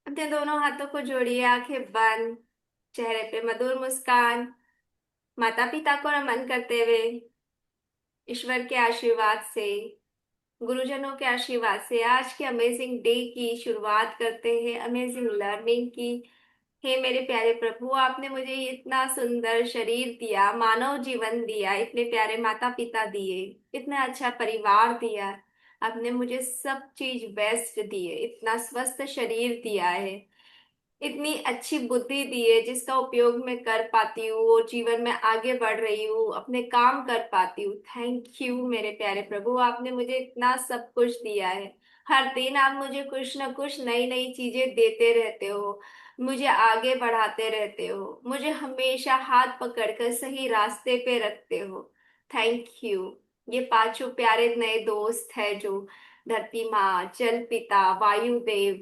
अपने दोनों हाथों को जोड़िए, आंखें बंद। चेहरे पे मधुर मुस्कान। माता पिता को नमन करते हुए, ईश्वर के आशीर्वाद से, गुरुजनों के आशीर्वाद से आज के अमेजिंग डे की शुरुआत करते हैं, अमेजिंग लर्निंग की। हे मेरे प्यारे प्रभु, आपने मुझे इतना सुंदर शरीर दिया, मानव जीवन दिया, इतने प्यारे माता पिता दिए, इतना अच्छा परिवार दिया। आपने मुझे सब चीज बेस्ट दी है, इतना स्वस्थ शरीर दिया है, इतनी अच्छी बुद्धि दी है जिसका उपयोग मैं कर पाती हूँ और जीवन में आगे बढ़ रही हूँ, अपने काम कर पाती हूँ। थैंक यू मेरे प्यारे प्रभु, आपने मुझे इतना सब कुछ दिया है। हर दिन आप मुझे कुछ ना कुछ नई नई चीजें देते रहते हो, मुझे आगे बढ़ाते रहते हो, मुझे हमेशा हाथ पकड़कर सही रास्ते पे रखते हो। Thank you. ये पांचों प्यारे नए दोस्त है जो धरती माँ, जल पिता, वायुदेव,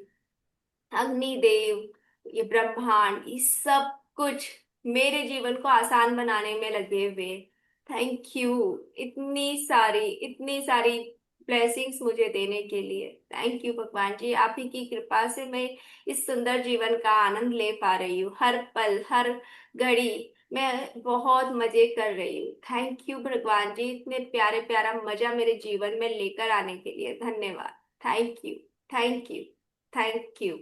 अग्निदेव, ये ब्रह्मांड, ये सब कुछ मेरे जीवन को आसान बनाने में लगे हुए। Thank you. इतनी सारी ब्लेसिंग्स मुझे देने के लिए थैंक यू भगवान जी। आप ही की कृपा से मैं इस सुंदर जीवन का आनंद ले पा रही हूँ, हर पल हर घड़ी मैं बहुत मजे कर रही हूँ। थैंक यू भगवान जी, इतने प्यारे प्यारा मजा मेरे जीवन में लेकर आने के लिए धन्यवाद। Thank you. Thank you. Thank you.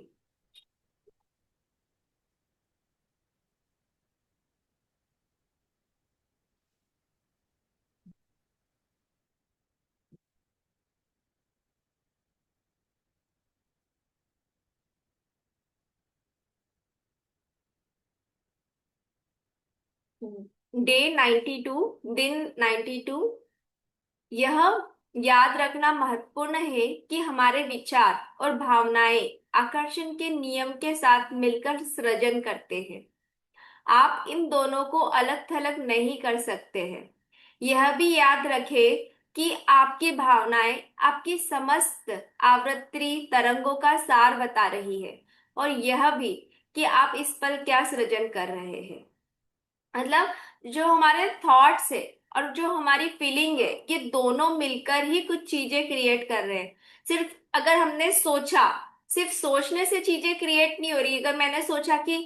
Day 92, दिन 92। यह याद रखना महत्वपूर्ण है कि हमारे विचार और भावनाएं आकर्षण के नियम के साथ मिलकर सृजन करते हैं। आप इन दोनों को अलग थलग नहीं कर सकते हैं। यह भी याद रखें कि आपकी भावनाएं आपकी समस्त आवृत्ति तरंगों का सार बता रही है, और यह भी कि आप इस पर क्या सृजन कर रहे हैं। मतलब जो हमारे थॉट्स है और जो हमारी फीलिंग है, ये दोनों मिलकर ही कुछ चीजें क्रिएट कर रहे हैं। सिर्फ अगर हमने सोचा, सिर्फ सोचने से चीजें क्रिएट नहीं हो रही। अगर मैंने सोचा कि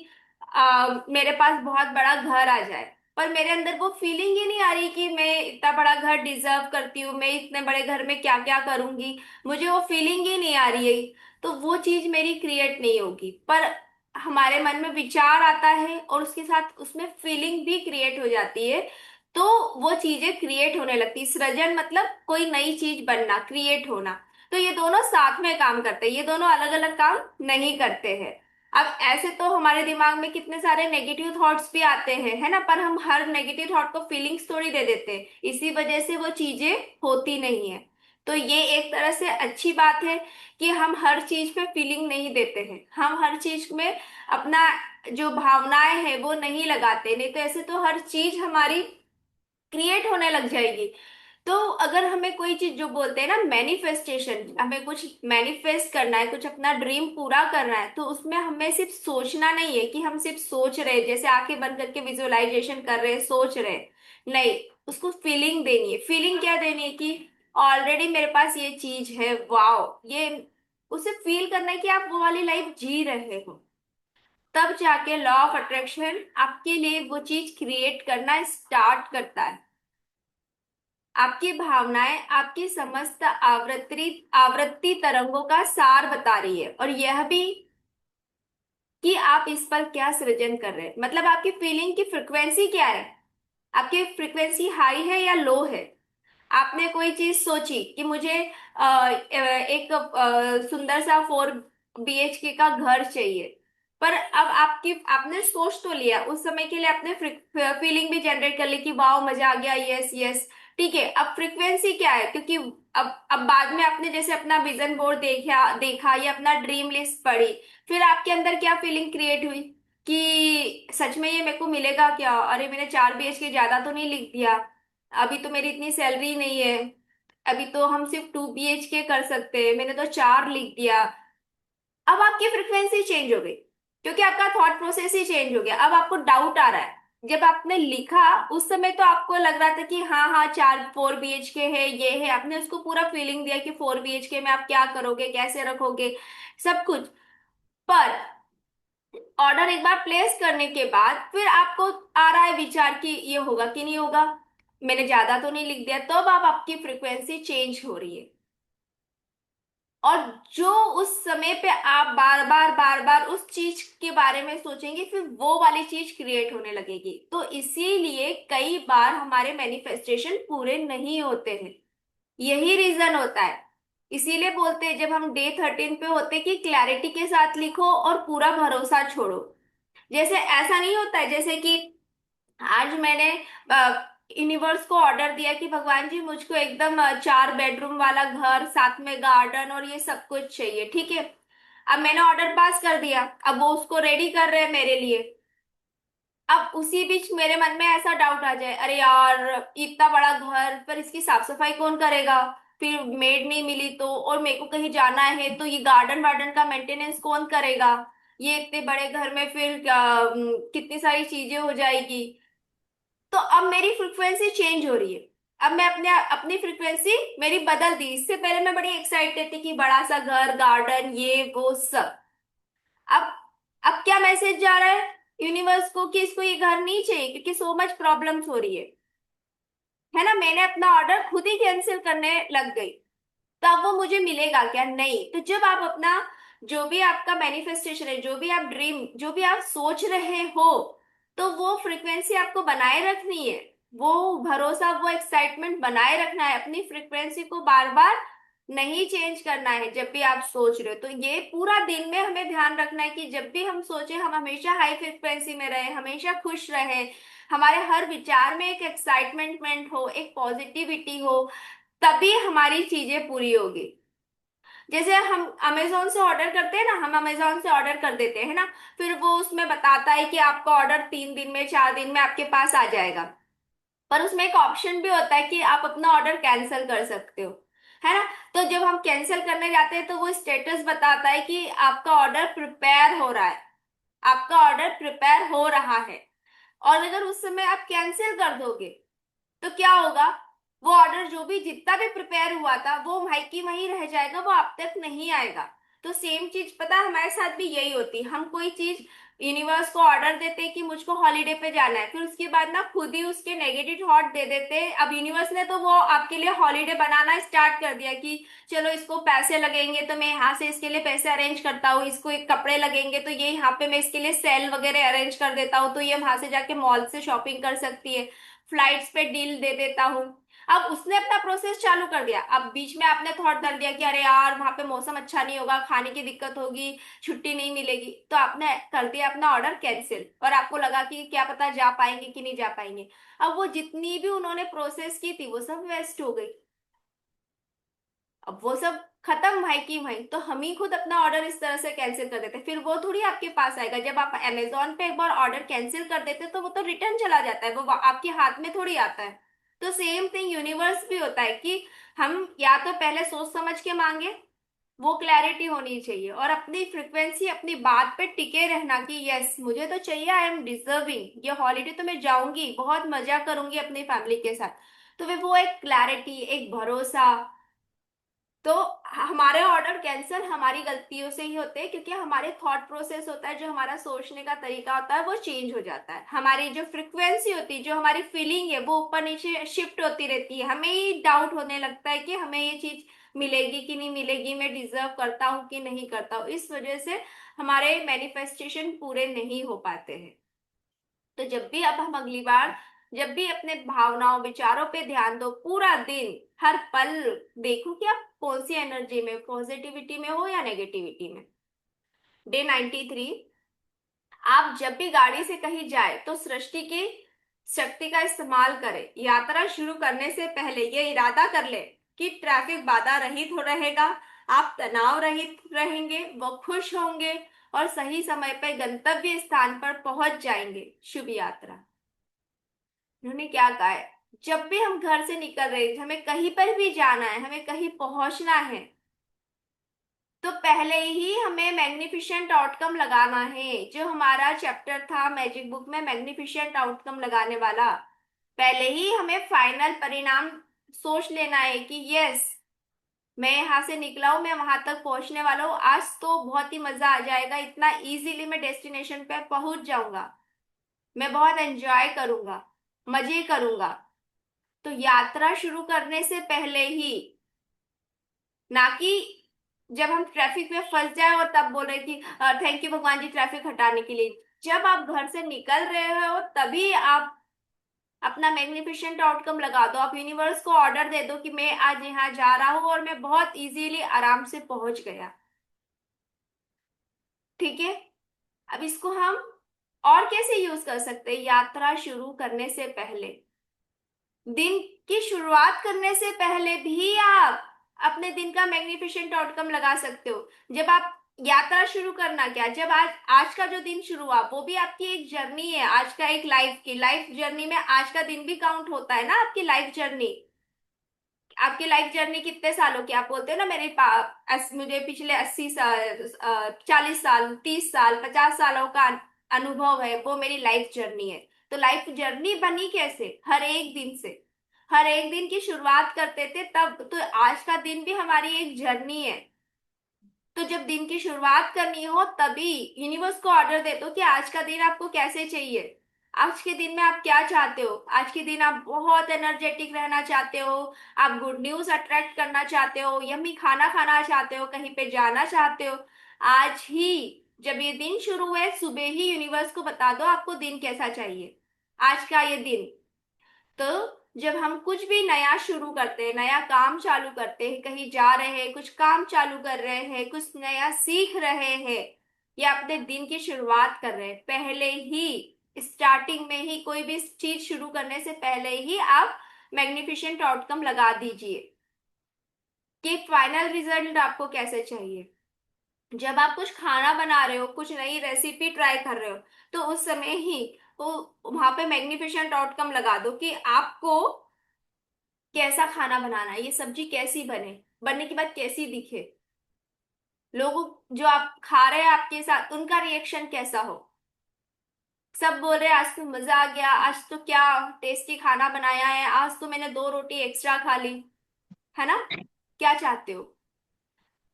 मेरे पास बहुत बड़ा घर आ जाए, पर मेरे अंदर वो फीलिंग ही नहीं आ रही कि मैं इतना बड़ा घर डिजर्व करती हूँ, मैं इतने बड़े घर में क्या क्या करूंगी, मुझे वो फीलिंग ही नहीं आ रही है, तो वो चीज मेरी क्रिएट नहीं होगी। पर हमारे मन में विचार आता है और उसके साथ उसमें फीलिंग भी क्रिएट हो जाती है, तो वो चीजें क्रिएट होने लगती है। सृजन मतलब कोई नई चीज बनना, क्रिएट होना। तो ये दोनों साथ में काम करते हैं, ये दोनों अलग अलग काम नहीं करते हैं। अब ऐसे तो हमारे दिमाग में कितने सारे नेगेटिव थॉट्स भी आते हैं, है ना, पर हम हर नेगेटिव थॉट को फीलिंग्स थोड़ी दे देते हैं, इसी वजह से वो चीजें होती नहीं है। तो ये एक तरह से अच्छी बात है कि हम हर चीज में फीलिंग नहीं देते हैं, हम हर चीज में अपना जो भावनाएं हैं वो नहीं लगाते, नहीं तो ऐसे तो हर चीज हमारी क्रिएट होने लग जाएगी। तो अगर हमें कोई चीज, जो बोलते हैं ना मैनिफेस्टेशन, हमें कुछ मैनिफेस्ट करना है, कुछ अपना ड्रीम पूरा करना है, तो उसमें हमें सिर्फ सोचना नहीं है कि हम सिर्फ सोच रहे हैं, जैसे आंखें बंद करके विजुअलाइजेशन कर रहे हैं, सोच रहे हैं। नहीं, उसको फीलिंग देनी है। फीलिंग क्या देनी है कि ऑलरेडी मेरे पास ये चीज है, वाओ, ये उसे फील करना है कि आप वो वाली लाइफ जी रहे हो। तब जाके लॉ ऑफ अट्रैक्शन आपके लिए वो चीज क्रिएट करना स्टार्ट करता है। आपकी भावनाएं आपकी समस्त आवृत्ति आवृत्ति तरंगों का सार बता रही है, और यह भी कि आप इस पर क्या सृजन कर रहे हैं। मतलब आपकी फीलिंग की फ्रिक्वेंसी क्या है, आपकी फ्रिक्वेंसी हाई है या लो है। आपने कोई चीज सोची कि मुझे एक सुंदर सा 4 BHK का घर चाहिए, पर अब आपकी आपने सोच तो लिया, उस समय के लिए आपने फीलिंग भी जनरेट कर ली कि वाह मजा आ गया, यस यस, ठीक है। अब फ्रीक्वेंसी क्या है, क्योंकि अब बाद में आपने जैसे अपना विजन बोर्ड देखा देखा या अपना ड्रीम लिस्ट पढ़ी, फिर आपके अंदर क्या फीलिंग क्रिएट हुई कि सच में ये मेरे को मिलेगा क्या, अरे मैंने 4 BHK ज्यादा तो नहीं लिख दिया, अभी तो मेरी इतनी सैलरी नहीं है, अभी तो हम सिर्फ 2 BHK कर सकते हैं, मैंने तो 4 लिख दिया। अब आपकी फ्रिक्वेंसी चेंज हो गई, क्योंकि आपका थॉट प्रोसेस ही चेंज हो गया। अब आपको डाउट आ रहा है। जब आपने लिखा उस समय तो आपको लग रहा था कि हाँ हाँ 4 4 BHK है, ये है, आपने उसको पूरा फीलिंग दिया कि 4 BHK में आप क्या करोगे, कैसे रखोगे, सब कुछ। पर ऑर्डर एक बार प्लेस करने के बाद फिर आपको आ रहा है विचार कि ये होगा कि नहीं होगा, मैंने ज्यादा तो नहीं लिख दिया, तब आप आपकी फ्रीक्वेंसी चेंज हो रही है। और जो उस समय पे आप बार बार उस चीज के बारे में सोचेंगे, फिर वो वाली चीज क्रिएट होने लगेगी। तो इसीलिए कई बार हमारे मैनिफेस्टेशन पूरे नहीं होते हैं, यही रीजन होता है। इसीलिए बोलते हैं जब हम डे 13 पे होते कि क्लैरिटी के साथ लिखो और पूरा भरोसा छोड़ो। जैसे ऐसा नहीं होता है, जैसे कि आज मैंने यूनिवर्स को ऑर्डर दिया कि भगवान जी मुझको एकदम 4 बेडरूम वाला घर, साथ में गार्डन और ये सब कुछ चाहिए, ठीक है। अब मैंने ऑर्डर पास कर दिया, अब वो उसको रेडी कर रहे हैं मेरे लिए। अब उसी बीच मेरे मन में ऐसा डाउट आ जाए, अरे यार इतना बड़ा घर पर इसकी साफ सफाई कौन करेगा, फिर मेड नहीं मिली तो, और मेरे को कहीं जाना है तो ये गार्डन वार्डन का मेंटेनेंस कौन करेगा, ये इतने बड़े घर में फिर कितनी सारी चीजें हो जाएगी। तो अब मेरी फ्रिक्वेंसी चेंज हो रही है। अब मैं अपने अपनी फ्रिक्वेंसी मेरी बदल दी। इससे पहले मैं बड़ी एक्साइटेड थी कि बड़ा सा घर, गार्डन, ये वो सब। अब अब क्या मैसेज जा रहा है यूनिवर्स को कि इसको ये घर नहीं चाहिए क्योंकि सो मच प्रॉब्लम्स हो रही है ना। मैंने अपना ऑर्डर खुद ही कैंसिल करने लग गई। तो अब वो मुझे मिलेगा क्या? नहीं। तो जब आप अपना जो भी आपका मैनिफेस्टेशन है, जो भी आप ड्रीम, जो भी आप सोच रहे हो, तो वो फ्रिक्वेंसी आपको बनाए रखनी है। वो भरोसा, वो एक्साइटमेंट बनाए रखना है। अपनी फ्रिक्वेंसी को बार बार नहीं चेंज करना है जब भी आप सोच रहे हो। तो ये पूरा दिन में हमें ध्यान रखना है कि जब भी हम सोचे हम हमेशा हाई फ्रिक्वेंसी में रहे, हमेशा खुश रहे, हमारे हर विचार में एक एक्साइटमेंट हो, एक पॉजिटिविटी हो, तभी हमारी चीजें पूरी होगी। जैसे हम अमेजोन से ऑर्डर करते हैं ना, हम अमेजोन से ऑर्डर कर देते हैं ना, फिर वो उसमें बताता है कि आपका ऑर्डर 3 दिन में, 4 दिन में आपके पास आ जाएगा। पर उसमें एक ऑप्शन भी होता है कि आप अपना ऑर्डर कैंसिल कर सकते हो, है ना। तो जब हम कैंसिल करने जाते हैं तो वो स्टेटस बताता है कि आपका ऑर्डर प्रिपेयर हो रहा है, आपका ऑर्डर प्रिपेयर हो रहा है। और अगर उस समय आप कैंसिल कर दोगे तो क्या होगा? वो ऑर्डर जो भी जितना भी प्रिपेयर हुआ था वो वहीं की वहीं रह जाएगा, वो आप तक नहीं आएगा। तो सेम चीज पता है हमारे साथ भी यही होती है। हम कोई चीज यूनिवर्स को ऑर्डर देते हैं कि मुझको हॉलीडे पे जाना है, फिर उसके बाद ना खुद ही उसके नेगेटिव थॉट दे देते हैं। अब यूनिवर्स ने तो वो आपके लिए हॉलीडे बनाना स्टार्ट कर दिया कि चलो इसको पैसे लगेंगे तो मैं यहाँ से इसके लिए पैसे अरेंज करता हूँ, इसको एक कपड़े लगेंगे तो ये यहाँ पे मैं इसके लिए सेल वगैरह अरेंज कर देता हूँ, तो ये वहां से जाके मॉल से शॉपिंग कर सकती है, फ्लाइट्स पे डील दे देता हूँ। अब उसने अपना प्रोसेस चालू कर दिया। अब बीच में आपने थॉट डाल दिया कि अरे यार वहां पे मौसम अच्छा नहीं होगा, खाने की दिक्कत होगी, छुट्टी नहीं मिलेगी, तो आपने कर दिया अपना ऑर्डर कैंसिल, और आपको लगा कि क्या पता जा पाएंगे कि नहीं जा पाएंगे। अब वो जितनी भी उन्होंने प्रोसेस की थी वो सब वेस्ट हो गई। अब वो सब खत्म भाई की वहीं। तो हम ही खुद अपना ऑर्डर इस तरह से कैंसिल कर देते, फिर वो थोड़ी आपके पास आएगा। जब आप अमेजोन पे एक बार ऑर्डर कैंसिल कर देते तो वो तो रिटर्न चला जाता है, वो आपके हाथ में थोड़ी आता है। तो सेम थिंग यूनिवर्स भी होता है कि हम या तो पहले सोच समझ के मांगे, वो क्लैरिटी होनी चाहिए, और अपनी फ्रिक्वेंसी, अपनी बात पे टिके रहना कि यस मुझे तो चाहिए, आई एम डिजर्विंग, ये हॉलीडे तो मैं जाऊंगी, बहुत मजा करूंगी अपनी फैमिली के साथ। तो वे वो एक क्लैरिटी, एक भरोसा। तो हमारे ऑर्डर कैंसिल हमारी गलतियों से ही होते हैं, क्योंकि हमारे थॉट प्रोसेस होता है, जो हमारा सोचने का तरीका होता है वो चेंज हो जाता है। हमारी जो फ्रिक्वेंसी होती है, जो हमारी फीलिंग है, वो ऊपर नीचे शिफ्ट होती रहती है। हमें ही डाउट होने लगता है कि हमें ये चीज मिलेगी कि नहीं मिलेगी, मैं डिजर्व करता हूँ कि नहीं करता हूँ। इस वजह से हमारे मैनिफेस्टेशन पूरे नहीं हो पाते हैं। तो जब भी अब हम अगली बार, जब भी अपने भावनाओं विचारों पे ध्यान दो पूरा दिन, हर पल देखो कि आप कौन सी एनर्जी में, पॉजिटिविटी में हो या नेगेटिविटी में। डे 93, आप जब भी गाड़ी से कहीं जाए तो सृष्टि की शक्ति का इस्तेमाल करें। यात्रा शुरू करने से पहले ये इरादा कर ले कि ट्रैफिक बाधा रहित हो रहेगा, आप तनाव रहित रहेंगे, वो खुश होंगे और सही समय पर गंतव्य स्थान पर पहुंच जाएंगे। शुभ यात्रा। उन्होंने क्या कहा है? जब भी हम घर से निकल रहे हैं, हमें कहीं पर भी जाना है, हमें कहीं पहुंचना है, तो पहले ही हमें मैग्निफिशेंट आउटकम लगाना है। जो हमारा चैप्टर था मैजिक बुक में, मैग्निफिशेंट आउटकम लगाने वाला, पहले ही हमें फाइनल परिणाम सोच लेना है कि यस मैं यहाँ से निकला हूँ, मैं वहां तक पहुंचने वाला हूँ, आज तो बहुत ही मजा आ जाएगा, इतना इजीली मैं डेस्टिनेशन पे पहुंच जाऊंगा, मैं बहुत एंजॉय करूंगा, मजे करूंगा। तो यात्रा शुरू करने से पहले ही, ना कि जब हम ट्रैफिक में फंस जाए और तब बोले कि थैंक यू भगवान जी ट्रैफिक हटाने के लिए, जब आप घर से निकल रहे हो तभी आप अपना मैग्निफिसेंट आउटकम लगा दो, आप यूनिवर्स को ऑर्डर दे दो कि मैं आज यहाँ जा रहा हूँ और मैं बहुत इजीली आराम से पहुंच गया। ठीक है। अब इसको हम और कैसे यूज कर सकते हैं यात्रा शुरू करने से पहले? दिन की शुरुआत करने से पहले भी आप अपने दिन का मैग्निफिसेंट आउटकम लगा सकते हो। जब आप यात्रा शुरू करना क्या, जब आज आज का जो दिन शुरू हुआ वो भी आपकी एक जर्नी है, आज का एक लाइफ जर्नी में आज का दिन भी काउंट होता है ना, आपकी लाइफ जर्नी। आपकी लाइफ जर्नी कितने सालों की, आप बोलते हो ना मुझे पिछले 80 साल, 40 साल, 30 साल, 50 सालों का अनुभव है, वो मेरी लाइफ जर्नी है। तो लाइफ जर्नी बनी कैसे? हर एक दिन से, हर एक दिन की शुरुआत करते थे तब, तो आज का दिन भी हमारी एक जर्नी है। तो जब दिन की शुरुआत करनी हो तभी यूनिवर्स को ऑर्डर दे दो कि आज का दिन आपको कैसे चाहिए, आज के दिन में आप क्या चाहते हो। आज के दिन आप बहुत एनर्जेटिक रहना चाहते हो, आप गुड न्यूज अट्रैक्ट करना चाहते हो, यम्मी खाना खाना चाहते हो, कहीं पे जाना चाहते हो, आज ही जब ये दिन शुरू हुए सुबह ही यूनिवर्स को बता दो आपको दिन कैसा चाहिए, आज का ये दिन। तो जब हम कुछ भी नया शुरू करते हैं, नया काम चालू करते हैं, कहीं जा रहे हैं, कुछ काम चालू कर रहे हैं, कुछ नया सीख रहे हैं, या अपने दिन की शुरुआत कर रहे हैं, पहले ही स्टार्टिंग में ही कोई भी चीज शुरू करने से पहले ही आप मैग्निफिसेंट आउटकम लगा दीजिए कि फाइनल रिजल्ट आपको कैसे चाहिए। जब आप कुछ खाना बना रहे हो, कुछ नई रेसिपी ट्राई कर रहे हो, तो उस समय ही वो वहां पे मैग्निफिसेंट आउटकम लगा दो कि आपको कैसा खाना बनाना है, ये सब्जी कैसी बने, बनने के बाद कैसी दिखे, लोग जो आप खा रहे हैं आपके साथ उनका रिएक्शन कैसा हो। सब बोल रहे हैं आज तो मजा आ गया, आज तो क्या टेस्टी खाना बनाया है, आज तो मैंने 2 रोटी एक्स्ट्रा खा ली, है ना? क्या चाहते हो?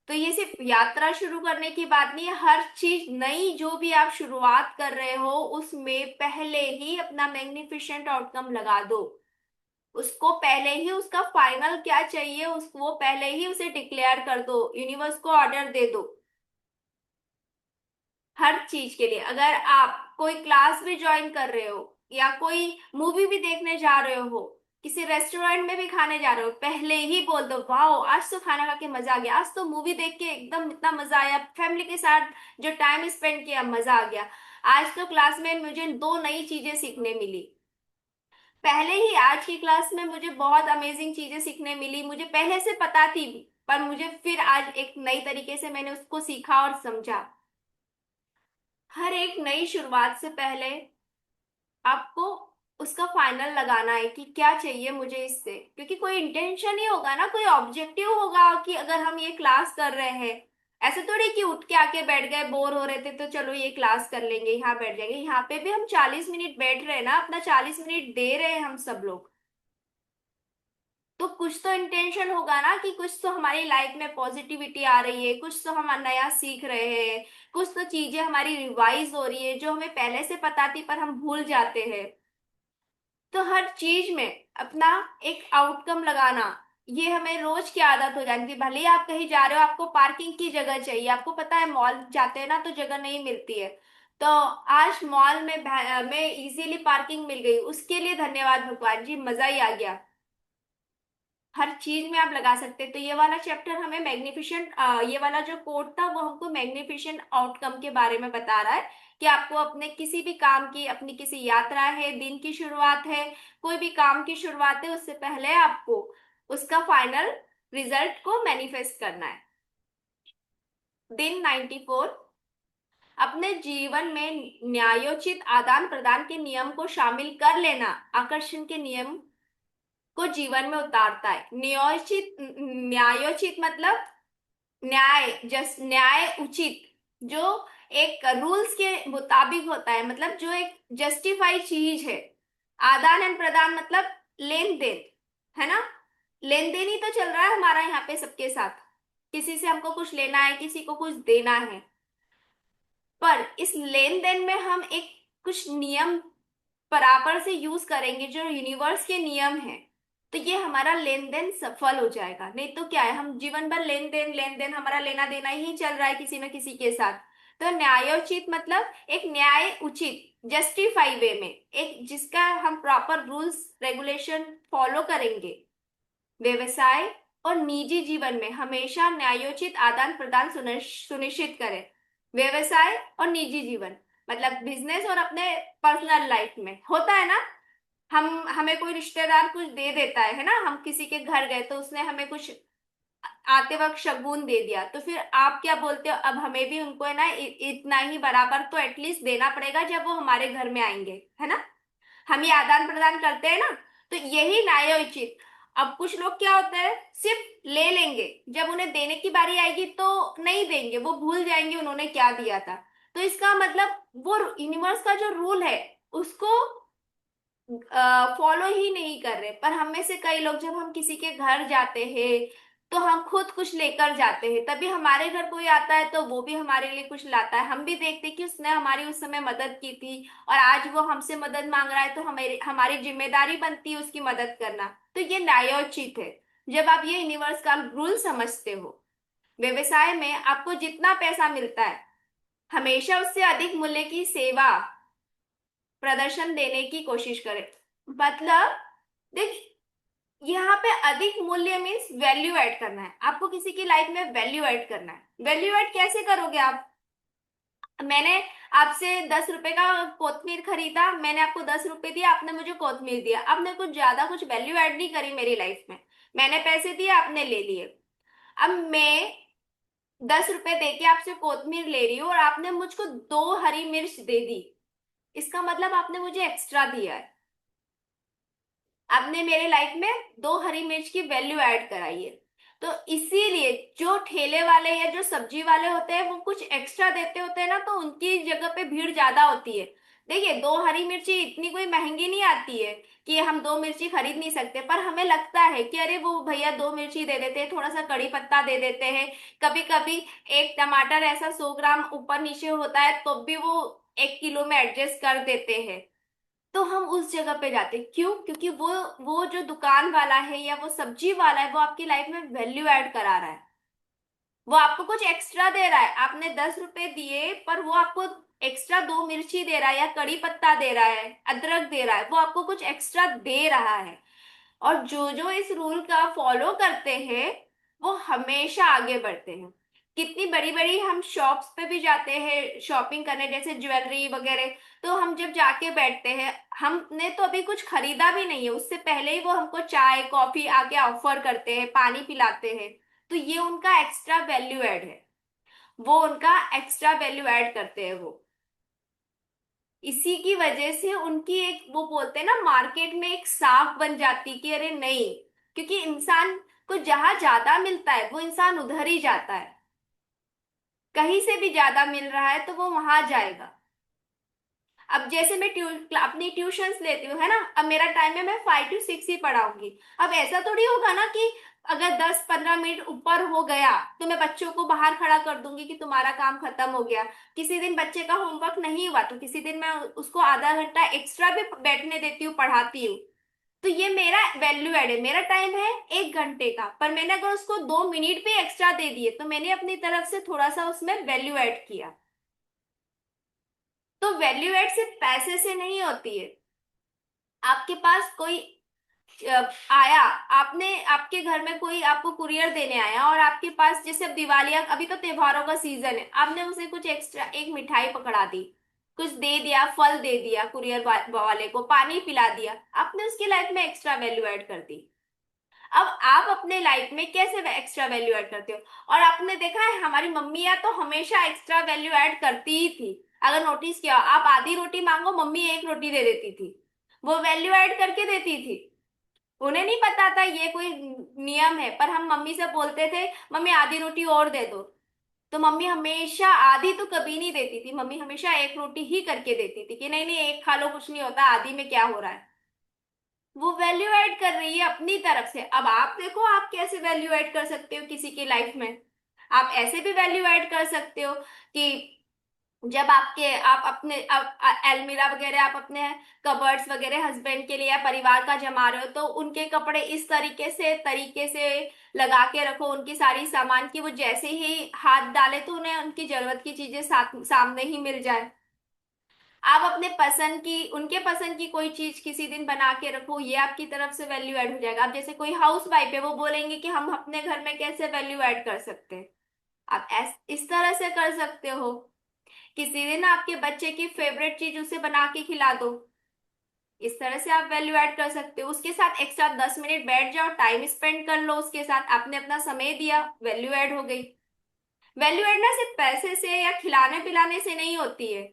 तो ये सिर्फ यात्रा शुरू करने की बात नहीं है, हर चीज नई जो भी आप शुरुआत कर रहे हो उसमें पहले ही अपना मैग्निफिसेंट आउटकम लगा दो, उसको पहले ही उसका फाइनल क्या चाहिए उसको वो पहले ही उसे डिक्लेयर कर दो, यूनिवर्स को ऑर्डर दे दो। हर चीज के लिए, अगर आप कोई क्लास भी ज्वाइन कर रहे हो या कोई मूवी भी देखने जा रहे हो, किसी रेस्टोरेंट में भी खाने जा रहे हो, पहले ही बोल दो वाह आज तो खाना खा के मजा आ गया, आज तो मूवी देख के एकदम इतना मजा आया, फैमिली के साथ जो टाइम स्पेंड किया मजा आ गया, आज तो क्लास में मुझे 2 नई चीजें सीखने मिली, पहले ही आज की क्लास में मुझे बहुत अमेजिंग चीजें सीखने मिली, मुझे पहले से पता थी पर मुझे फिर आज एक नई तरीके से मैंने उसको सीखा और समझा। हर एक नई शुरुआत से पहले आपको उसका फाइनल लगाना है कि क्या चाहिए मुझे इससे, क्योंकि कोई इंटेंशन ही होगा ना, कोई ऑब्जेक्टिव होगा कि अगर हम ये क्लास कर रहे हैं, ऐसे थोड़ी कि उठ के आके बैठ गए, बोर हो रहे थे तो चलो ये क्लास कर लेंगे, यहाँ बैठ जाएंगे, यहाँ पे भी हम 40 मिनट बैठ रहे हैं ना, अपना 40 मिनट दे रहे हैं हम सब लोग, तो कुछ तो इंटेंशन होगा ना कि कुछ तो हमारी लाइफ में पॉजिटिविटी आ रही है, कुछ तो हम नया सीख रहे हैं, कुछ तो चीजें हमारी रिवाइज हो रही है जो हमें पहले से पता थी पर हम भूल जाते हैं। तो हर चीज में अपना एक आउटकम लगाना, ये हमें रोज की आदत हो जानी थी। भले ही आप कहीं जा रहे हो, आपको पार्किंग की जगह चाहिए, आपको पता है मॉल जाते हैं ना तो जगह नहीं मिलती है, तो आज मॉल में इजीली पार्किंग मिल गई, उसके लिए धन्यवाद भगवान जी, मजा ही आ गया। हर चीज में आप लगा सकते हैं। तो ये वाला चैप्टर हमें मैग्निफिसेंट, ये वाला जो कोड था वो हमको मैग्निफिसेंट आउटकम के बारे में बता रहा है कि आपको अपने किसी भी काम की, अपनी किसी यात्रा है, दिन की शुरुआत है, कोई भी काम की शुरुआत है, उससे पहले आपको उसका फाइनल रिजल्ट को मैनिफेस्ट करना है। दिन 94, अपने जीवन में न्यायोचित आदान प्रदान के नियम को शामिल कर लेना आकर्षण के नियम को जीवन में उतारता है। न्यायोचित, न्यायोचित मतलब न्याय, जस्ट न्याय उचित, जो एक रूल्स के मुताबिक होता है, मतलब जो एक जस्टिफाई चीज है। आदान एंड प्रदान मतलब लेन देन, है ना? लेन देन ही तो चल रहा है हमारा यहाँ पे सबके साथ। किसी से हमको कुछ लेना है, किसी को कुछ देना है। पर इस लेन देन में हम एक कुछ नियम बराबर से यूज करेंगे जो यूनिवर्स के नियम हैं, तो ये हमारा लेन देन सफल हो जाएगा। नहीं तो क्या है, हम जीवन भर लेन देन हमारा लेना देना ही चल रहा है किसी न किसी के साथ। तो न्यायोचित मतलब एक न्याय उचित, जस्टिफाई वे में, एक जिसका हम प्रॉपर रूल्स रेगुलेशन फॉलो करेंगे। व्यवसाय और निजी जीवन में हमेशा न्यायोचित आदान प्रदान सुनिश्चित करें। व्यवसाय और निजी जीवन मतलब बिजनेस और अपने पर्सनल लाइफ में होता है ना, हमें कोई रिश्तेदार कुछ दे देता है ना, हम किसी के घर गए तो उसने हमें कुछ आते वक्त शगुन दे दिया, तो फिर आप क्या बोलते हो, अब हमें भी उनको है ना इतना ही बराबर तो एटलीस्ट देना पड़ेगा जब वो हमारे घर में आएंगे, है ना। हम ये आदान प्रदान करते हैं ना, तो यही न्यायोचित। अब कुछ लोग क्या होता है, सिर्फ ले लेंगे, जब उन्हें देने की बारी आएगी तो नहीं देंगे, वो भूल जाएंगे उन्होंने क्या दिया था। तो इसका मतलब वो यूनिवर्स का जो रूल है उसको फॉलो ही नहीं कर रहे। पर हम में से कई लोग जब हम किसी के घर जाते हैं तो हम खुद कुछ लेकर जाते हैं, तभी हमारे घर कोई आता है तो वो भी हमारे लिए कुछ लाता है, हम भी देखते हैं कि उसने हमारी उस समय मदद की थी और आज वो हमसे मदद मांग रहा है, तो हमारी हमारी जिम्मेदारी बनती है उसकी मदद करना। तो ये न्यायोचित है जब आप ये यूनिवर्स का रूल समझते हो। व्यवसाय में आपको जितना पैसा मिलता है हमेशा उससे अधिक मूल्य की सेवा प्रदर्शन देने की कोशिश करें। मतलब देख, यहाँ पे अधिक मूल्य मीन्स वैल्यू ऐड करना है, आपको किसी की लाइफ में वैल्यू ऐड करना है। वैल्यू ऐड कैसे करोगे आप, मैंने आपसे 10 रुपए का कोथमीर खरीदा, मैंने आपको 10 रुपए दिया, आपने मुझे कोथमीर दिया, आपने कुछ ज्यादा कुछ वैल्यू ऐड नहीं करी मेरी लाइफ में। मैंने पैसे दिए, आपने ले लिए। अब मैं 10 रुपए दे के आपसे कोथमीर ले रही हूँ और आपने मुझको 2 हरी मिर्च दे दी, इसका मतलब आपने मुझे एक्स्ट्रा दिया है। आपने मेरे लाइफ में 2 हरी मिर्च की वैल्यू ऐड कराई है। तो इसीलिए जो ठेले वाले या जो सब्जी वाले होते हैं वो कुछ एक्स्ट्रा देते होते हैं ना, तो उनकी जगह पे भीड़ ज्यादा होती है। देखिए 2 हरी मिर्ची इतनी कोई महंगी नहीं आती है कि हम 2 मिर्ची खरीद नहीं सकते, पर हमें लगता है कि अरे वो भैया 2 मिर्ची दे देते हैं, थोड़ा सा कड़ी पत्ता दे देते हैं, कभी कभी एक टमाटर ऐसा 100 ग्राम ऊपर नीचे होता है तो भी वो 1 किलो में एडजस्ट कर देते हैं। तो हम उस जगह पे जाते हैं। क्यों? क्योंकि वो जो दुकान वाला है या वो सब्जी वाला है वो आपकी लाइफ में वैल्यू ऐड करा रहा है, वो आपको कुछ एक्स्ट्रा दे रहा है। आपने 10 रुपए दिए पर वो आपको एक्स्ट्रा 2 मिर्ची दे रहा है या कड़ी पत्ता दे रहा है, अदरक दे रहा है, वो आपको कुछ एक्स्ट्रा दे रहा है। और जो जो इस रूल का फॉलो करते हैं वो हमेशा आगे बढ़ते हैं। कितनी बड़ी बड़ी हम शॉप्स पे भी जाते हैं शॉपिंग करने, जैसे ज्वेलरी वगैरह, तो हम जब जाके बैठते हैं, हमने तो अभी कुछ खरीदा भी नहीं है, उससे पहले ही वो हमको चाय कॉफी आके ऑफर करते हैं, पानी पिलाते हैं। तो ये उनका एक्स्ट्रा वैल्यू ऐड है, वो उनका एक्स्ट्रा वैल्यू ऐड करते हैं वो। इसी की वजह से उनकी एक वो बोलते हैं ना, मार्केट में एक साख बन जाती कि अरे नहीं, क्योंकि इंसान को जहां ज्यादा मिलता है वो इंसान उधर ही जाता है, कहीं से भी ज्यादा मिल रहा है तो वो वहां जाएगा। अब जैसे मैं अपनी ट्यूशंस लेती हूँ है ना, अब मेरा टाइम है मैं 5 to 6 ही पढ़ाऊंगी। अब ऐसा थोड़ी होगा ना कि अगर 10-15 मिनट ऊपर हो गया तो मैं बच्चों को बाहर खड़ा कर दूंगी कि तुम्हारा काम खत्म हो गया। किसी दिन बच्चे का होमवर्क नहीं हुआ तो किसी दिन मैं उसको आधा घंटा एक्स्ट्रा भी बैठने देती हूँ, पढ़ाती हूँ। तो ये मेरा वैल्यू एड है, मेरा टाइम है 1 घंटे का, पर मैंने अगर उसको 2 मिनट भी एक्स्ट्रा दे दिए तो मैंने अपनी तरफ से थोड़ा सा उसमें वैल्यू ऐड किया। तो वैल्यू एड सिर्फ पैसे से नहीं होती है। आपके पास कोई आया, आपने आपके घर में कोई आपको कुरियर देने आया और आपके पास, जैसे अब दिवाली अभी तो त्योहारों का सीजन है, आपने उसे कुछ एक्स्ट्रा एक मिठाई पकड़ा दी, कुछ दे दिया, फल दे दिया, कुरियर वाले को पानी पिला दिया, आपने उसकी लाइफ में एक्स्ट्रा वैल्यू ऐड कर दी। अब आप अपने लाइफ में कैसे एक्स्ट्रा वैल्यू ऐड करते हो? और आपने देखा है हमारी मम्मियां तो हमेशा एक्स्ट्रा वैल्यू ऐड करती ही थी। अगर नोटिस किया, आप आधी रोटी मांगो मम्मी एक रोटी दे देती थी, वो वैल्यू ऐड करके देती थी। उन्हें नहीं पता था ये कोई नियम है, पर हम मम्मी से बोलते थे मम्मी आधी रोटी और दे दो, तो मम्मी हमेशा आधी तो कभी नहीं देती थी, मम्मी हमेशा एक रोटी ही करके देती थी कि नहीं नहीं एक खा लो कुछ नहीं होता, आधी में क्या हो रहा है। वो वैल्यू ऐड कर रही है अपनी तरफ से। अब आप देखो आप कैसे वैल्यू ऐड कर सकते हो किसी की लाइफ में। आप ऐसे भी वैल्यू ऐड कर सकते हो कि जब आप अपने अलमीरा वगैरह, आप अपने कबर्ड्स वगैरह हस्बैंड के लिए या परिवार का जमा रहे हो, तो उनके कपड़े इस तरीके से लगा के रखो, उनकी सारी सामान की वो जैसे ही हाथ डाले तो उन्हें उनकी जरूरत की चीजें सामने ही मिल जाए। आप अपने पसंद की, उनके पसंद की कोई चीज किसी दिन बना के रखो, ये आपकी तरफ से वैल्यू ऐड हो जाएगा। अब जैसे कोई हाउस वाइफ है, वो बोलेंगे कि हम अपने घर में कैसे वैल्यू ऐड कर सकते हैं। आप इस तरह से कर सकते हो। किसी दिन आपके बच्चे की फेवरेट चीज उसे बना के खिला दो। इस तरह से आप वैल्यू ऐड कर सकते हो। उसके साथ एक्स्ट्रा 10 मिनट बैठ जाओ, टाइम स्पेंड कर लो उसके साथ, आपने अपना समय दिया, वैल्यू ऐड हो गई। वैल्यू ऐड ना सिर्फ पैसे से या खिलाने पिलाने से नहीं होती है।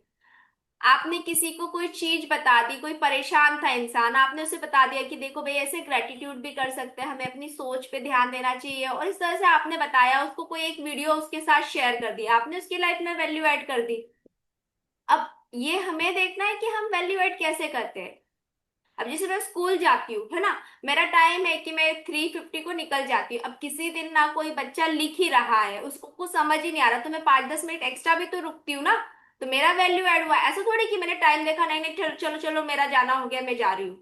आपने किसी को कोई चीज बता दी, कोई परेशान था इंसान, आपने उसे बता दिया कि देखो भाई ऐसे ग्रेटिट्यूड भी कर सकते हैं, हमें अपनी सोच पे ध्यान देना चाहिए, और इस तरह से आपने बताया उसको, कोई एक वीडियो उसके साथ शेयर कर दिया, आपने उसकी लाइफ में वैल्यू ऐड कर दी। अब ये हमें देखना है कि हम वैल्यू ऐड कैसे करते हैं। अब जैसे मैं स्कूल जाती हूँ, है ना, मेरा टाइम है कि मैं 3:50 को निकल जाती हूँ। अब किसी दिन ना कोई बच्चा लिख ही रहा है, उसको कुछ समझ ही नहीं आ रहा, तो मैं 5-10 मिनट एक्स्ट्रा भी तो रुकती हूँ ना। तो मेरा वैल्यू ऐड हुआ। ऐसा थोड़ी कि मैंने टाइम देखा, नहीं नहीं चलो चलो चलो मेरा जाना हो गया मैं जा रही हूँ।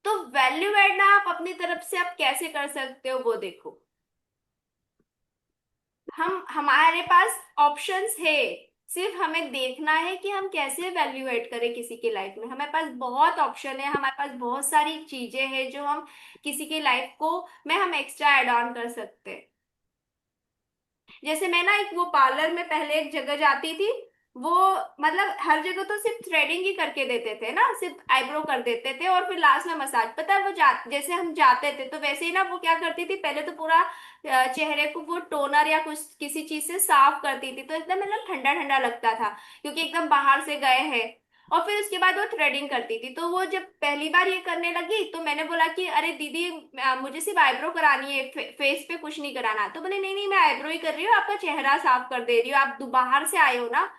तो वैल्यू ऐड ना आप अपनी तरफ से आप कैसे कर सकते हो वो देखो। हम हमारे पास ऑप्शंस है, सिर्फ हमें देखना है कि हम कैसे वैल्यू ऐड करें किसी की लाइफ में। हमारे पास बहुत ऑप्शन है, हमारे पास बहुत सारी चीजें हैं जो हम किसी की लाइफ को में हम एक्स्ट्रा ऐड ऑन कर सकते हैं। जैसे मैं ना एक वो पार्लर में पहले एक जगह जाती थी। वो मतलब हर जगह तो सिर्फ थ्रेडिंग ही करके देते थे ना, सिर्फ आईब्रो कर देते थे और फिर लास्ट में मसाज। पता है वो जैसे हम जाते थे तो वैसे ही ना वो क्या करती थी, पहले तो पूरा चेहरे को वो टोनर या कुछ किसी चीज से साफ करती थी, तो एकदम मतलब ठंडा ठंडा लगता था क्योंकि एकदम बाहर से गए हैं। और फिर उसके बाद वो थ्रेडिंग करती थी। तो वो जब पहली बार ये करने लगी तो मैंने बोला कि अरे दीदी मुझे सिर्फ आईब्रो करानी है, फेस पे कुछ नहीं कराना। तो बोले नहीं नहीं मैं आईब्रो ही कर रही हूँ, आपका चेहरा साफ कर दे रही हूँ, आप बाहर से आए हो ना।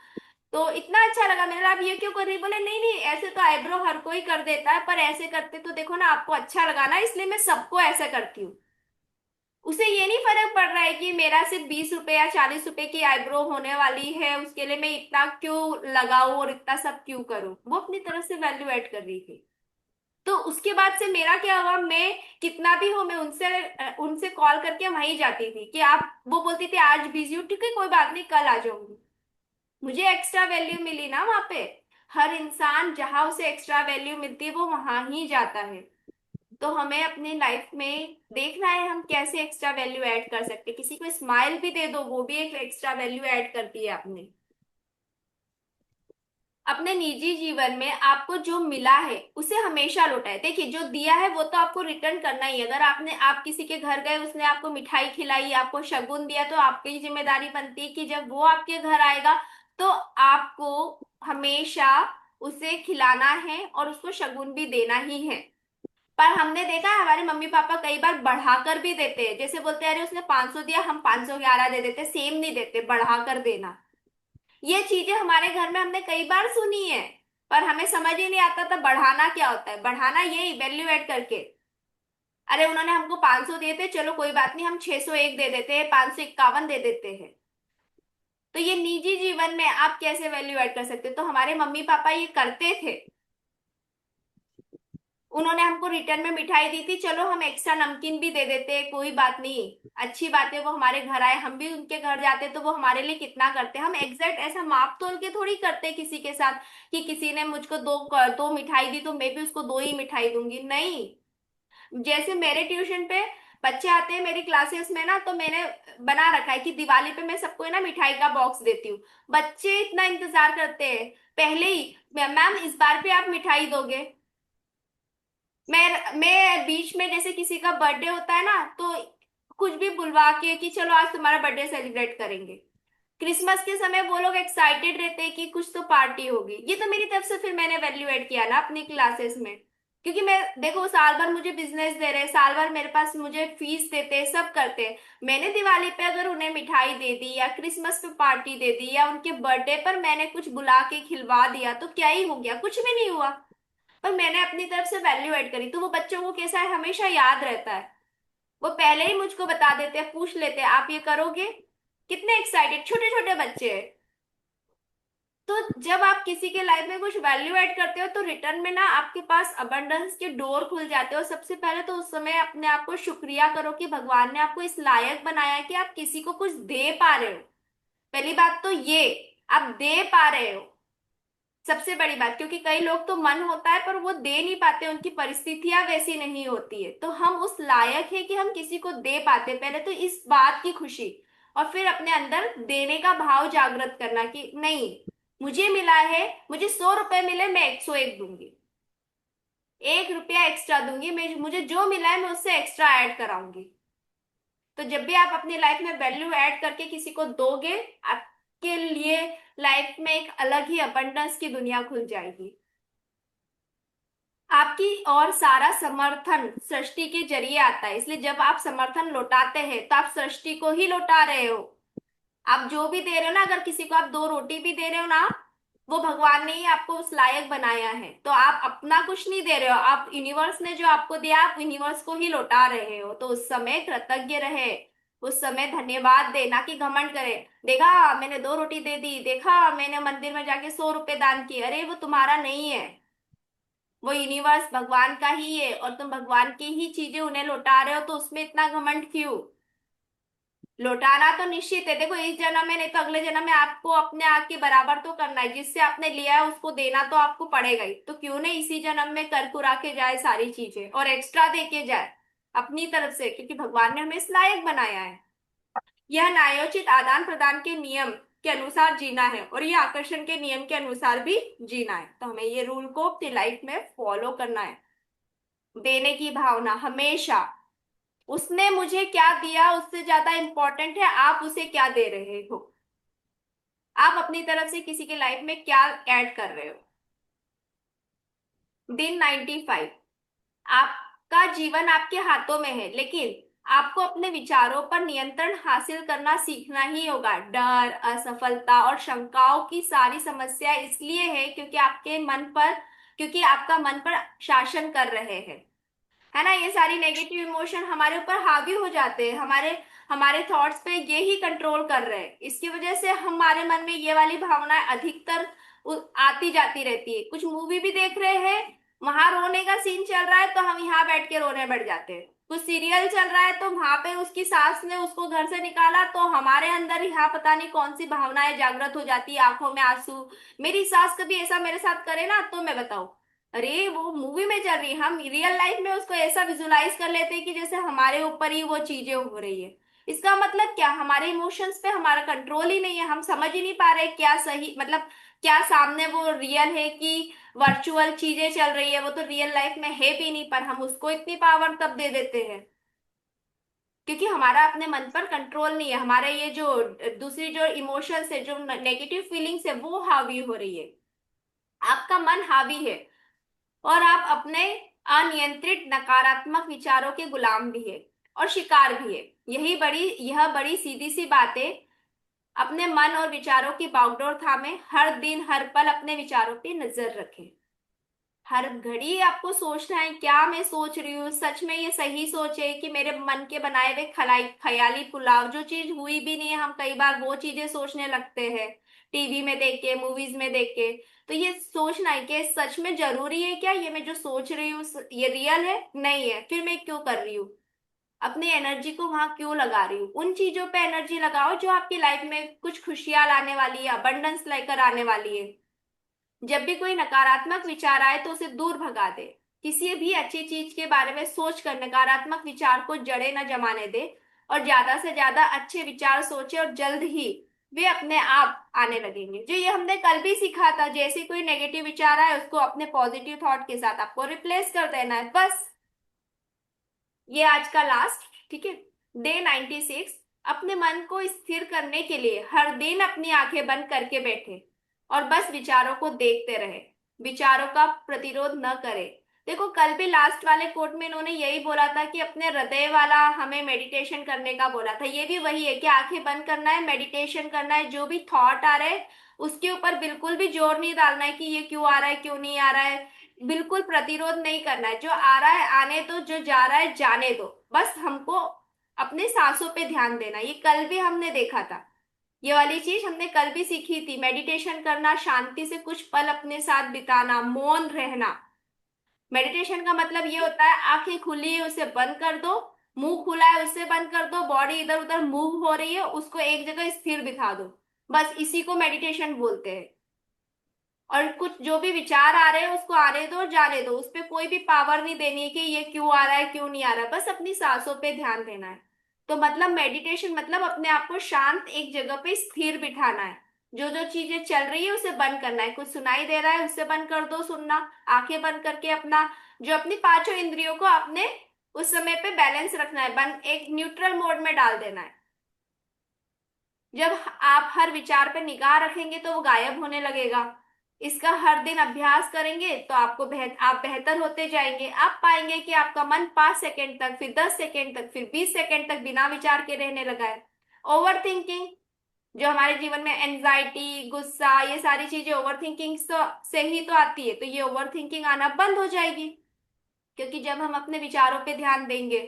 तो इतना अच्छा लगा, मैंने बोला आप ये क्यों कर रही? बोले नहीं नहीं ऐसे तो आईब्रो हर कोई कर देता है, पर ऐसे करते तो देखो ना आपको अच्छा लगा ना, इसलिए मैं सबको ऐसा करती हूँ। उसे ये नहीं फर्क पड़ रहा है कि मेरा सिर्फ 20 रुपए या 40 रुपए की आईब्रो होने वाली है, उसके लिए मैं इतना क्यों लगाऊं और इतना सब क्यों करूं। वो अपनी तरफ से वैल्यू ऐड कर रही थी। तो उसके बाद से मेरा क्या हुआ, मैं कितना भी हो मैं उनसे उनसे कॉल करके वहीं जाती थी कि आप, वो बोलती थी आज बिजी हूँ, ठीक है कोई बात नहीं कल आ जाऊंगी। मुझे एक्स्ट्रा वैल्यू मिली ना वहां पे। हर इंसान जहां उसे एक्स्ट्रा वैल्यू मिलती है वो वहां ही जाता है। तो हमें अपनी लाइफ में देखना है हम कैसे एक्स्ट्रा वैल्यू ऐड कर सकते हैं। किसी को स्माइल भी दे दो, वो भी एक एक्स्ट्रा वैल्यू ऐड करती है आपने। अपने निजी जीवन में आपको जो मिला है उसे हमेशा लौटाए। देखिए जो दिया है वो तो आपको रिटर्न करना ही है। अगर आप किसी के घर गए, उसने आपको मिठाई खिलाई, आपको शगुन दिया, तो आपकी जिम्मेदारी बनती है कि जब वो आपके घर आएगा तो आपको हमेशा उसे खिलाना है और उसको शगुन भी देना ही है। पर हमने देखा है हमारे मम्मी पापा कई बार बढ़ाकर भी देते हैं, जैसे बोलते हैं अरे उसने 500 दिया हम 511 दे देते, सेम नहीं देते, बढ़ाकर देना। ये चीजें हमारे घर में हमने कई बार सुनी है। पर हमें समझ ही नहीं आता था बढ़ाना क्या होता है। बढ़ाना यही वैल्यू ऐड करके, अरे उन्होंने हमको 500 दिए थे चलो कोई बात नहीं हम 601 दे देते हैं, 551 दे देते हैं। तो ये निजी जीवन में आप कैसे वैल्यू ऐड कर सकते हो? तो हमारे मम्मी पापा ये करते थे। उन्होंने हमको रिटर्न में मिठाई दी थी, चलो हम एक्स्ट्रा नमकीन भी दे देते, कोई बात नहीं, अच्छी बात है। वो हमारे घर आए, हम भी उनके घर जाते, तो वो हमारे लिए कितना करते। हम एग्जैक्ट ऐसा माप तोल के थोड़ी करते किसी के साथ कि किसी ने मुझको दो मिठाई दी तो मैं भी उसको दो ही मिठाई दूंगी, नहीं। जैसे मेरे ट्यूशन पे बच्चे आते हैं मेरी क्लासेस में ना, तो मैंने बना रखा है कि दिवाली पे मैं सबको है ना मिठाई का बॉक्स देती हूँ। बच्चे इतना इंतजार करते हैं पहले ही, मैम इस बार पे आप मिठाई दोगे। मैं बीच में जैसे किसी का बर्थडे होता है ना, तो कुछ भी बुलवा के कि चलो आज तुम्हारा बर्थडे सेलिब्रेट करेंगे। क्रिसमस के समय वो लोग एक्साइटेड रहते हैं कि कुछ तो पार्टी होगी। ये तो मेरी तरफ से फिर मैंने वैल्यू ऐड किया ना अपनी क्लासेस में। क्योंकि मैं देखो साल भर मुझे बिजनेस दे रहे हैं, साल भर मेरे पास मुझे फीस देते हैं, सब करते हैं। मैंने दिवाली पे अगर उन्हें मिठाई दे दी या क्रिसमस पे पार्टी दे दी या उनके बर्थडे पर मैंने कुछ बुला के खिलवा दिया तो क्या ही हो गया, कुछ भी नहीं हुआ। पर मैंने अपनी तरफ से वैल्यू ऐड करी, तो वो बच्चों को कैसा है, हमेशा याद रहता है। वो पहले ही मुझको बता देते हैं, पूछ लेते हैं आप ये करोगे। कितने एक्साइटेड छोटे छोटे बच्चे हैं। तो जब आप किसी के लाइफ में कुछ वैल्यू ऐड करते हो तो रिटर्न में ना आपके पास अबंडेंस के डोर खुल जाते हो। सबसे पहले तो उस समय अपने आप को शुक्रिया करो कि भगवान ने आपको इस लायक बनाया कि आप किसी को कुछ दे पा रहे हो। पहली बात तो ये, आप दे पा रहे हो, सबसे बड़ी बात। क्योंकि कई लोग तो मन होता है पर वो दे नहीं पाते, उनकी परिस्थितियां वैसी नहीं होती है। तो हम उस लायक है कि हम किसी को दे पाते, पहले तो इस बात की खुशी। और फिर अपने अंदर देने का भाव जागृत करना कि नहीं, मुझे मिला है, मुझे 100 रुपए मिले, मैं 101 दूंगी, 1 रुपया एक्स्ट्रा दूंगी, मैं मुझे जो मिला है मैं उससे एक्स्ट्रा ऐड कराऊंगी। तो जब भी आप अपनी लाइफ में वैल्यू ऐड करके किसी को दोगे, आपके लिए लाइफ में एक अलग ही अबंडेंस की दुनिया खुल जाएगी। आपकी और सारा समर्थन सृष्टि के जरिए आता है, इसलिए जब आप समर्थन लौटाते हैं तो आप सृष्टि को ही लौटा रहे हो। आप जो भी दे रहे हो ना, अगर किसी को आप 2 रोटी भी दे रहे हो ना, वो भगवान ने ही आपको उस लायक बनाया है। तो आप अपना कुछ नहीं दे रहे हो, आप यूनिवर्स ने जो आपको दिया आप यूनिवर्स को ही लौटा रहे हो। तो उस समय कृतज्ञ रहे, उस समय धन्यवाद दे, ना कि घमंड करे। देखा मैंने 2 रोटी दे दी, देखा मैंने मंदिर में जाके 100 रुपए दान किए, अरे वो तुम्हारा नहीं है, वो यूनिवर्स भगवान का ही है और तुम भगवान की ही चीजें उन्हें लौटा रहे हो। तो उसमें इतना घमंड क्यों? लौटाना तो निश्चित है, देखो इस जन्म में नहीं तो अगले जन्म में आपको अपने आप के बराबर तो करना है। जिससे आपने लिया है उसको देना तो आपको पड़ेगा ही। तो क्यों नहीं इसी जन्म में कर कुरा के जाए सारी चीजें और एक्स्ट्रा दे के जाए अपनी तरफ से, क्योंकि भगवान ने हमें इस लायक बनाया है। यह न्यायोचित आदान प्रदान के नियम के अनुसार जीना है और ये आकर्षण के नियम के अनुसार भी जीना है। तो हमें ये रूल को अपनी लाइफ में फॉलो करना है। देने की भावना हमेशा, उसने मुझे क्या दिया उससे ज्यादा इंपॉर्टेंट है आप उसे क्या दे रहे हो। आप अपनी तरफ से किसी के लाइफ में क्या ऐड कर रहे हो। दिन 95, आपका जीवन आपके हाथों में है, लेकिन आपको अपने विचारों पर नियंत्रण हासिल करना सीखना ही होगा। डर, असफलता और शंकाओं की सारी समस्या इसलिए है क्योंकि आपके मन पर, क्योंकि आपका मन पर शासन कर रहे हैं, है ना। ये सारी नेगेटिव इमोशन हमारे ऊपर हावी हो जाते हैं, हमारे हमारे थॉट्स पे ये ही कंट्रोल कर रहे हैं। इसकी वजह से हमारे मन में ये वाली भावनाएं अधिकतर आती जाती रहती है। कुछ मूवी भी देख रहे हैं, वहां रोने का सीन चल रहा है तो हम यहाँ बैठ के रोने बैठ जाते हैं। कुछ सीरियल चल रहा है तो वहां पे उसकी सास ने उसको घर से निकाला तो हमारे अंदर यहाँ पता नहीं कौन सी भावनाएं जागृत हो जाती है, आंखों में आंसू। मेरी सास कभी ऐसा मेरे साथ करे ना तो मैं बताऊं, अरे वो मूवी में चल रही है, हम रियल लाइफ में उसको ऐसा विजुलाइज कर लेते हैं कि जैसे हमारे ऊपर ही वो चीजें हो रही है। इसका मतलब क्या, हमारे इमोशंस पे हमारा कंट्रोल ही नहीं है। हम समझ ही नहीं पा रहे क्या सही, मतलब क्या सामने वो रियल है कि वर्चुअल चीजें चल रही है। वो तो रियल लाइफ में है भी नहीं, पर हम उसको इतनी पावर तब दे देते हैं क्योंकि हमारा अपने मन पर कंट्रोल नहीं है। हमारे ये जो दूसरी जो इमोशंस है, जो नेगेटिव फीलिंग्स है, वो हावी हो रही है। आपका मन हावी है और आप अपने अनियंत्रित नकारात्मक विचारों के गुलाम भी है और शिकार भी है। यह बड़ी सीधी सी बात है। अपने मन और विचारों की बागडोर थामे, हर दिन हर पल अपने विचारों पे नजर रखें। हर घड़ी आपको सोचना है क्या मैं सोच रही हूँ, सच में ये सही सोच है कि मेरे मन के बनाए हुए खलाई ख्याली पुलाव, जो चीज हुई भी नहीं है हम कई बार वो चीजें सोचने लगते हैं, टीवी में देख के, मूवीज में देख के। तो ये सोचना है कि सच में जरूरी है क्या, ये मैं जो सोच रही हूँ ये रियल है नहीं है, फिर मैं क्यों कर रही हूँ, अपनी एनर्जी को वहां क्यों लगा रही हूँ। उन चीजों पे एनर्जी लगाओ जो आपकी लाइफ में कुछ खुशियां लाने वाली है, अबंडेंस लेकर आने वाली है। जब भी कोई नकारात्मक विचार आए तो उसे दूर भगा दे। किसी भी अच्छी चीज के बारे में सोच कर नकारात्मक विचार को जड़े न जमाने दे और ज्यादा से ज्यादा अच्छे विचार सोचे और जल्द ही वे अपने आप आने लगेंगे। जो ये हमने कल भी सीखा था, जैसे कोई नेगेटिव विचार आए उसको अपने पॉजिटिव थॉट के साथ आपको रिप्लेस कर देना है बस। ये आज का लास्ट, ठीक है। डे 96, अपने मन को स्थिर करने के लिए हर दिन अपनी आंखें बंद करके बैठे और बस विचारों को देखते रहे, विचारों का प्रतिरोध न करें। देखो कल भी लास्ट वाले कोट में इन्होंने यही बोला था कि अपने हृदय वाला हमें मेडिटेशन करने का बोला था। ये भी वही है कि आंखें बंद करना है, मेडिटेशन करना है। जो भी थॉट आ रहे हैं उसके ऊपर बिल्कुल भी जोर नहीं डालना है कि ये क्यों आ रहा है क्यों नहीं आ रहा है, बिल्कुल प्रतिरोध नहीं करना है। जो आ रहा है आने दो, जो जा रहा है जाने दो। बस हमको अपने सांसों पे ध्यान देना। ये कल भी हमने देखा था, ये वाली चीज हमने कल भी सीखी थी। मेडिटेशन करना, शांति से कुछ पल अपने साथ बिताना, मौन रहना। मेडिटेशन का मतलब ये होता है आंखें खुली है उसे बंद कर दो, मुंह खुला है उसे बंद कर दो, बॉडी इधर उधर मूव हो रही है उसको एक जगह स्थिर बिठा दो। बस इसी को मेडिटेशन बोलते हैं। और कुछ जो भी विचार आ रहे हैं उसको आने दो और जाने दो, उस पर कोई भी पावर नहीं देनी है कि ये क्यों आ रहा है क्यों नहीं आ रहा है, बस अपनी सांसों पे ध्यान देना है। तो मतलब मेडिटेशन मतलब अपने आप को शांत एक जगह पे स्थिर बिठाना है। जो जो चीजें चल रही है उसे बंद करना है, कुछ सुनाई दे रहा है उसे बंद कर दो सुनना। आंखें बंद करके अपना जो अपनी पांचों इंद्रियों को आपने उस समय पे बैलेंस रखना है, बंद एक न्यूट्रल मोड में डाल देना है। जब आप हर विचार पे निगाह रखेंगे तो वो गायब होने लगेगा। इसका हर दिन अभ्यास करेंगे तो आप बेहतर होते जाएंगे। आप पाएंगे कि आपका मन 5 सेकेंड तक, फिर 10 सेकेंड तक, फिर 20 सेकेंड तक बिना विचार के रहने लगा है। ओवर थिंकिंग, जो हमारे जीवन में एंजाइटी, गुस्सा, ये सारी चीजें ओवर थिंकिंग से ही तो आती है, तो ये ओवर थिंकिंग आना बंद हो जाएगी। क्योंकि जब हम अपने विचारों पे ध्यान देंगे,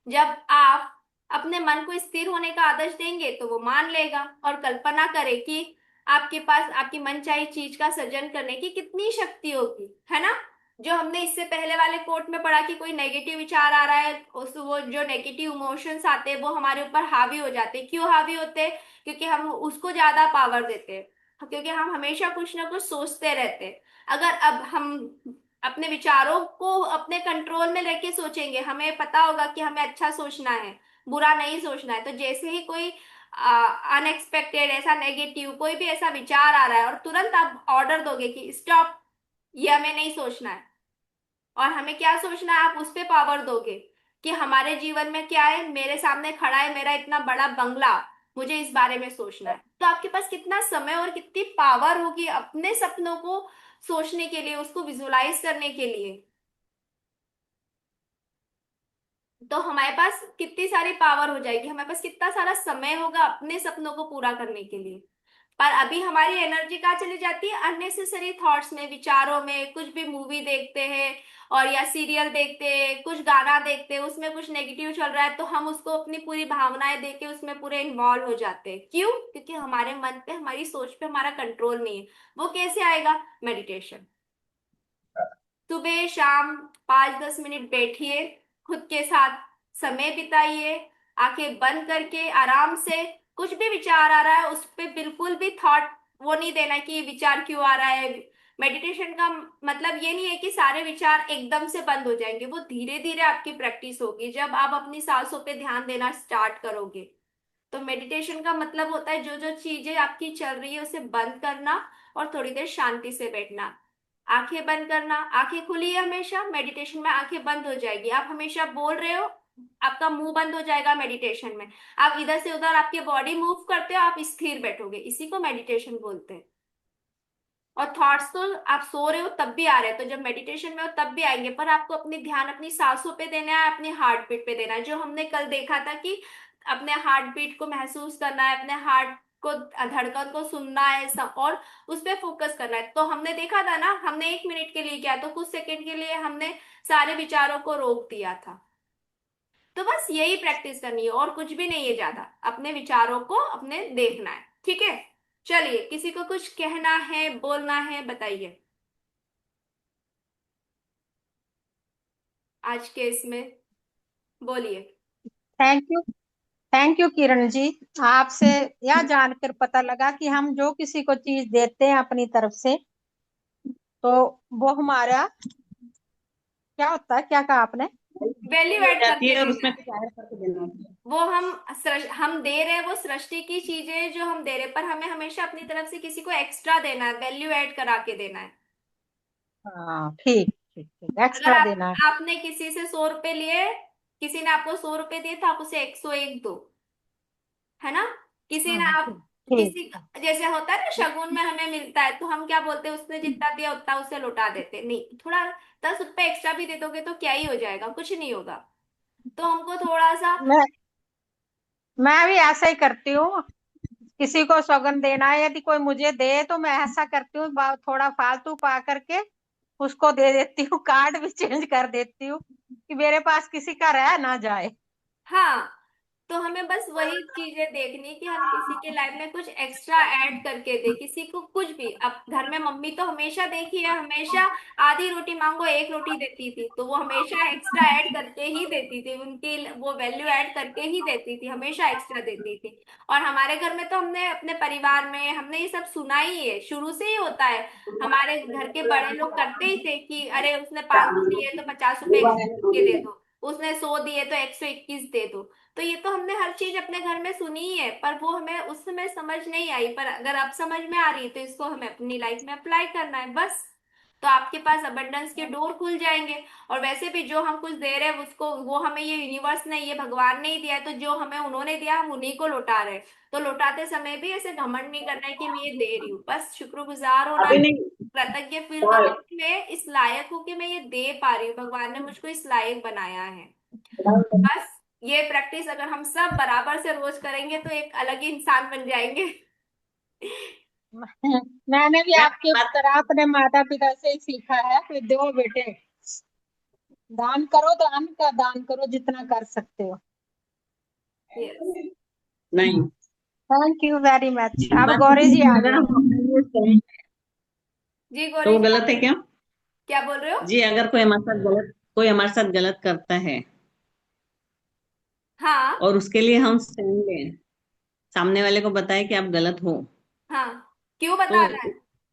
जब आप अपने मन को स्थिर होने का आदेश देंगे तो वो मान लेगा। और कल्पना करें कि आपके पास आपकी मनचाही चीज का सृजन करने की कितनी शक्ति होगी, है ना। जो हमने इससे पहले वाले कोट में पढ़ा कि कोई नेगेटिव विचार आ रहा है, उस वो जो नेगेटिव इमोशंस आते हैं वो हमारे ऊपर हावी हो जाते हैं। क्यों हावी होते हैं? क्योंकि हम उसको ज्यादा पावर देते हैं, क्योंकि हम हमेशा कुछ ना कुछ सोचते रहते हैं। अगर अब हम अपने विचारों को अपने कंट्रोल में लेके सोचेंगे, हमें पता होगा कि हमें अच्छा सोचना है, बुरा नहीं सोचना है, तो जैसे ही कोई अनएक्सपेक्टेड ऐसा नेगेटिव कोई भी ऐसा विचार आ रहा है और तुरंत आप ऑर्डर दोगे कि स्टॉप, ये हमें नहीं सोचना है। और हमें क्या सोचना है, आप उस पे पावर दोगे कि हमारे जीवन में क्या है, मेरे सामने खड़ा है मेरा इतना बड़ा बंगला, मुझे इस बारे में सोचना है। तो आपके पास कितना समय और कितनी पावर होगी अपने सपनों को सोचने के लिए, उसको विजुलाइज करने के लिए। तो हमारे पास कितनी सारी पावर हो जाएगी, हमारे पास कितना सारा समय होगा अपने सपनों को पूरा करने के लिए। पर अभी हमारी एनर्जी कहाँ चली जाती है, अननेसेसरी थॉट्स में, विचारों में। कुछ भी मूवी देखते हैं और या सीरियल देखते हैं, कुछ गाना देखते हैं, उसमें कुछ नेगेटिव चल रहा है तो हम उसको अपनी पूरी भावनाएं देके उसमें पूरे इन्वॉल्व हो जाते हैं। क्यों? क्योंकि हमारे मन पे, हमारी सोच पे हमारा कंट्रोल नहीं है। वो कैसे आएगा? मेडिटेशन। सुबह शाम 5-10 मिनट बैठिए, खुद के साथ समय बिताइए, आंखें बंद करके आराम से। कुछ भी विचार आ रहा है उस पे बिल्कुल भी थॉट वो नहीं देना कि ये विचार क्यों आ रहा है। मेडिटेशन का मतलब ये नहीं है कि सारे विचार एकदम से बंद हो जाएंगे, वो धीरे धीरे आपकी प्रैक्टिस होगी जब आप अपनी सांसों पे ध्यान देना स्टार्ट करोगे। तो मेडिटेशन का मतलब होता है जो जो चीजें आपकी चल रही है उसे बंद करना और थोड़ी देर शांति से बैठना। आंखें बंद करना, आंखें खुली है हमेशा, मेडिटेशन में आंखें बंद हो जाएगी। आप हमेशा बोल रहे हो, आपका मुंह बंद हो जाएगा मेडिटेशन में। आप इधर से उधर आपकी बॉडी मूव करते हो, आप स्थिर बैठोगे, इसी को मेडिटेशन बोलते हैं। और थॉट्स तो आप सो रहे हो तब भी आ रहे हैं, तो जब मेडिटेशन में हो तब भी आएंगे, पर आपको अपनी ध्यान अपनी सांसों पे देना है, अपने हार्ट बीट पे देना है। जो हमने कल देखा था कि अपने हार्ट बीट को महसूस करना है, अपने हार्ट को, धड़कन को सुनना है सब, और उस पे फोकस करना है। तो हमने देखा था ना, हमने 1 मिनट के लिए किया तो कुछ सेकंड के लिए हमने सारे विचारों को रोक दिया था। तो बस यही प्रैक्टिस करनी है और कुछ भी नहीं है ज्यादा, अपने विचारों को अपने देखना है। ठीक है, चलिए किसी को कुछ कहना है, बोलना है, बताइए आज के इसमें, बोलिए। Thank you Kiran ji. आपसे यह जानकर पता लगा कि हम जो किसी को चीज देते हैं अपनी तरफ से, तो वो हमारा क्या होता है, क्या कहा आपने, वैल्यू हो ऐड जाती करके है और देना उसमें है। कुछ ऐड करके देना होता है। वो हम दे रहे हैं, वो सृष्टि की चीजें जो हम दे रहे हैं, पर हमें हमेशा अपनी तरफ से किसी को एक्स्ट्रा देना है, वैल्यू ऐड करा के देना है। हाँ, ठीक ठीक ठीक, अगर एक्स्ट्रा देना है। आपने किसी से 100 रुपए लिए, किसी ने आपको 100 रुपए दिए तो आप उसे 101 दो, है ना। किसी ने हाँ, आप ठीक ठीक किसी, जैसे होता है ना शगुन में हमें मिलता है तो हम क्या बोलते हैं, उसने जितना दिया उतना उसे लौटा देते, नहीं, थोड़ा 10 रुपए एक्स्ट्रा भी दे दोगे तो क्या ही हो जाएगा, कुछ नहीं होगा। तो हमको थोड़ा सा, मैं मैं भी ऐसा ही करती हूँ। किसी को सौगंध देना है, यदि कोई मुझे दे तो मैं ऐसा करती हूँ, थोड़ा फालतू पा करके उसको दे देती हूँ, कार्ड भी चेंज कर देती हूँ कि मेरे पास किसी का रह ना जाए। हाँ, तो हमें बस वही चीजें देखनी कि हम किसी के लाइफ में कुछ एक्स्ट्रा ऐड करके दे, किसी को कुछ भी। अब घर में मम्मी तो हमेशा देखी है, हमेशा आधी रोटी मांगो एक रोटी देती थी, तो वो हमेशा एक्स्ट्रा ऐड करके ही देती थी, उनकी वो वैल्यू ऐड करके ही देती थी, हमेशा एक्स्ट्रा देती थी। और हमारे घर में तो हमने अपने परिवार में हमने ये सब सुना ही है, शुरू से ही होता है। हमारे घर के बड़े लोग करते ही थे कि अरे उसने 500 दिए तो 50 रुपए एक्स्ट्रा के दे दो, उसने 100 दिए तो 121 दे दो। तो ये तो हमने हर चीज अपने घर में सुनी ही है, पर वो हमें उस समय समझ नहीं आई, पर अगर अब समझ में आ रही है तो इसको हमें अपनी लाइफ में अप्लाई करना है बस। तो आपके पास अबंडेंस के डोर खुल जाएंगे। और वैसे भी जो हम कुछ दे रहे हैं उसको, वो हमें ये यूनिवर्स ने, ये भगवान ने ही दिया है, तो जो हमें उन्होंने दिया हम उन्हीं को लौटा रहे हैं। तो लौटाते समय भी ऐसे घमंड नहीं करना है कि मैं ये दे रही हूँ, बस शुक्रगुजार होना अभी है, नहीं। कृतज्ञ फील कॉल। करना है कि मैं इस लायक हूँ कि मैं ये दे पा रही हूँ, भगवान ने मुझको इस लायक बनाया है। बस ये प्रैक्टिस अगर हम सब बराबर से रोज करेंगे तो एक अलग ही इंसान बन जाएंगे। मैंने भी क्या आपकी बात। तरह अपने माता पिता से ही सीखा है कि दो बेटे, दान करो, दान का दान करो जितना कर सकते हो। यस। नहीं। Thank you very much. अब बात गौरी जी ये, आ अगर गए। हम अपने लिए सही, जी तो गौरी वो जी, गलत है क्या? क्या बोल रहे हो? जी, अगर कोई हमारे साथ गलत करता है हाँ। और उसके लिए हम स्टैंड लें, सामने वाले को बताए कि आप गलत हो, हाँ, क्यों तो बताना है?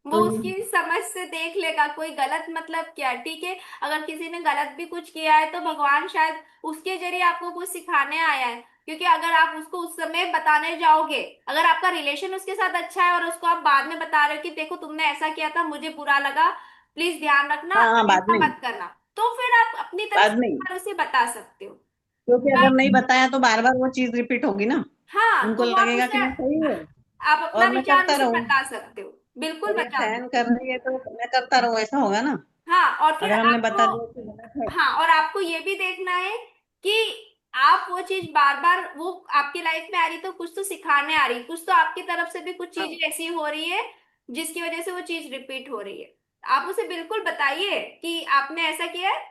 वो तो उसकी समझ से देख लेगा, कोई गलत मतलब क्या, ठीक है। अगर किसी ने गलत भी कुछ किया है तो भगवान शायद उसके जरिए आपको कुछ सिखाने आया है। क्योंकि अगर आप उसको उस समय बताने जाओगे, अगर आपका रिलेशन उसके साथ अच्छा है और उसको आप बाद में बता रहे हो कि देखो तुमने ऐसा किया था, मुझे बुरा लगा, प्लीज ध्यान रखना, हाँ हाँ, बाद ऐसा में। मत करना, तो फिर आप अपनी तरफ बाद से में, एक बार उसे बता सकते हो। क्योंकि अगर नहीं बताया तो बार बार वो चीज रिपीट होगी ना। हाँ, उनको तो वो आप लगेगा उसे, कि मैं सही हूँ आप अपना और मैं विचार करता उसे रहूं। बता सकते हो, बिल्कुल मेरी बता बहन सकते कर हो। रही है तो मैं करता रहूं, ऐसा होगा ना। हाँ, और फिर अगर हमने बता आपको, दिया कि गलत है। हाँ, और आपको ये भी देखना है कि आप वो चीज बार बार, वो आपकी लाइफ में आ रही तो कुछ तो सिखाने आ रही, कुछ तो आपकी तरफ से भी कुछ हाँ, चीजें ऐसी हो रही है जिसकी वजह से वो चीज रिपीट हो रही है। आप उसे बिल्कुल बताइए कि आपने ऐसा किया है,